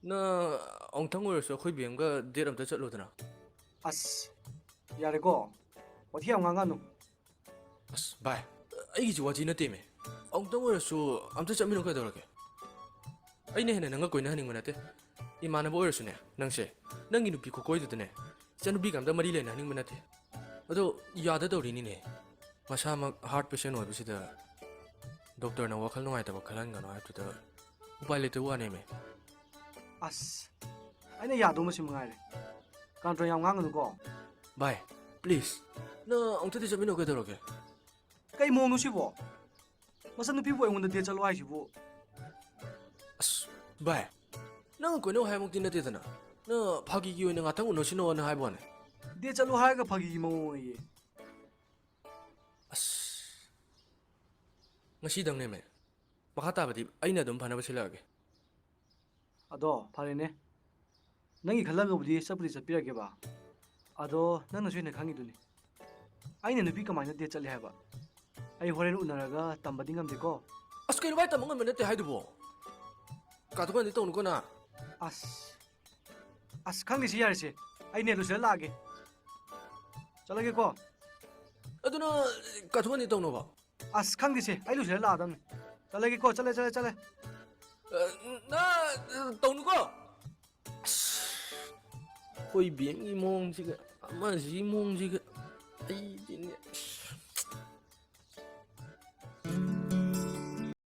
나 엉텅어려서 거의 비행가 데이트 ꯆꯠꯂꯨꯗꯅ. ꯑꯁ ꯌꯥꯔꯦꯀꯣ ꯋꯥꯊꯤ ꯌꯥꯝ ꯉꯥꯡꯉꯅꯨ ꯑꯁ ꯚꯥꯏ ꯑꯩꯒꯤꯁꯤ ꯋꯥꯊꯤ ꯅꯠꯇꯦꯃꯦ ꯑꯃꯨꯛꯇꯪ ꯑꯣꯏꯔꯁꯨ ꯑꯝꯇ ꯆꯠꯃꯤꯟꯅꯧ ꯀꯩꯗꯧꯔꯒꯦ ꯑꯩꯅ ꯍꯦꯟꯅ ꯅꯪꯒ ꯀꯣꯏꯅꯍꯟꯅꯤꯡꯕ ꯅꯠꯇꯦ ꯏꯃꯥꯟꯅꯕ ꯑꯣꯏꯔꯁꯨꯅꯦ ꯅꯪꯁꯦ ꯅꯪꯒꯤ ꯅꯨꯄꯤ ꯈꯨꯀꯣꯏꯗꯨꯗꯅꯦ ꯏꯆꯟꯅꯨꯄꯤꯒ ꯑꯝꯇ ꯃꯔꯤ ꯂꯩꯅꯍꯟꯅꯤꯡꯕ ꯅꯠꯇꯦ ꯑꯗꯣ ꯌꯥꯗꯗꯧꯔꯤꯅꯤꯅꯦ ꯃꯁꯥꯃꯛ ꯍꯥꯔꯠ ꯄꯦꯁꯦꯟ ꯑꯣꯏꯕꯁꯤꯗ ꯗꯣꯛꯇꯔꯅ ꯋꯥꯈꯜ ꯅꯨꯡꯉꯥꯏꯇꯕ ꯈꯜꯍꯟꯒꯅꯣ ꯍꯥꯏꯕꯗꯨꯗ ꯎꯄꯥꯏ ꯂꯩꯇꯕ ꯋꯥꯅꯦꯃꯦ ꯑꯁ ꯑꯩꯅ ꯌꯥꯗꯧꯕꯁꯤ ꯃꯉꯥꯏꯔꯦ ꯀꯥꯟꯇ꯭ꯔꯣ ꯌꯥꯝ ꯉꯥꯡꯒꯅꯨꯀꯣ ꯚꯥꯏ ꯄ꯭ꯂꯤꯖ ꯅꯪ ꯑꯃꯨꯛꯇꯗꯤ ꯆꯠꯃꯤꯟꯅꯧ ꯀꯩꯗꯧꯔꯒꯦ ꯀꯩ ꯃꯑꯣꯡꯅꯣ ꯁꯤꯕꯣ ꯃꯆꯟꯅꯨꯄꯤꯕꯨ ꯑꯩꯉꯣꯟꯗ ꯗꯦꯠ ꯆꯠꯂꯣ ꯍꯥꯏꯁꯤꯕꯨ ꯑꯁ ꯚꯥꯏ ꯅꯪ ꯀꯣꯏꯅꯧ ꯍꯥꯏꯕꯃꯛꯇꯤ ꯅꯠꯇꯦꯗꯅ ꯅꯪ ꯐꯥꯒꯤꯒꯤ ꯑꯣꯏꯅ ꯉꯥꯛꯇꯪ ꯎꯅꯁꯤꯅꯣꯅ ꯍꯥꯏꯕ ꯋꯥꯅꯦ ꯗꯦꯠ ꯆꯠꯂꯣ ꯍꯥꯏꯔꯒ ꯐꯥꯒꯤꯒꯤ ꯃꯑꯣꯡ ꯑꯣꯏꯌꯦ ꯑꯁ ꯉꯁꯤꯗꯪꯅꯦꯃꯦ ꯃꯈꯥ ꯇꯥꯕꯗꯤ ꯑꯩꯅ ꯑꯗꯨꯝ ꯐꯅꯕ ꯁꯤꯜꯂꯛꯑꯒꯦ ꯑꯗꯣ ꯐꯔꯦꯅꯦ ꯅꯪꯒꯤ ꯈꯜꯂꯒꯕꯨꯗꯤ ꯆꯠꯄꯨꯗꯤ ꯆꯠꯄꯤꯔꯒꯦꯕ ꯑꯗꯣ ꯅꯪꯅꯁꯨ ꯍꯦꯟꯅ ꯈꯪꯉꯤꯗꯨꯅꯤ ꯑꯩꯅ ꯅꯨꯄꯤ ꯀꯃꯥꯏꯅ ꯗꯦꯠ ꯆꯠꯂꯦ ꯍꯥꯏꯕ ꯑꯩ ꯍꯣꯔꯦꯟ ꯎꯅꯔꯒ ꯇꯝꯕꯗꯤ ꯉꯝꯗꯦꯀꯣ ꯑꯁ ꯀꯩꯅꯣ ꯚꯥꯏ ꯇꯝꯕ ꯉꯝꯕ ꯅꯠꯇꯦ ꯍꯥꯏꯗꯨꯕꯣ ꯀꯥꯊꯣꯛꯀꯥꯟꯗꯤ ꯇꯧꯅꯨꯀꯣ ꯅ ꯑꯁ ꯑꯁ ꯈꯪꯗꯦꯁꯤ ꯌꯥꯔꯦꯁꯦ ꯑꯩ ꯅꯦꯠ ꯂꯣꯏꯁꯤꯜꯂ ꯂꯥꯛꯑꯒꯦ ꯆꯠꯂꯒꯦꯀꯣ ꯑꯗꯨꯅ ꯀꯥꯊꯣꯛꯀꯥꯟꯗꯤ ꯇꯧꯅꯣꯕ ꯑꯁ ꯈꯪꯗꯦꯁꯦ ꯑꯩ ꯂꯣꯏꯁꯤꯜꯂ ꯂꯥꯛꯑꯗꯝꯅꯤ ꯆꯠꯂꯒꯦꯀꯣ ꯆꯠꯂꯦ ꯅ ꯇꯧꯅꯨꯀꯣ ꯑꯩꯈꯣꯏ ꯕꯦꯡꯒꯤ ꯃꯑꯣꯡꯁꯤꯒ ꯑꯃꯁꯤꯒꯤ ꯃꯑꯣꯡꯁꯤꯒ ꯑꯩꯗꯤꯅꯦ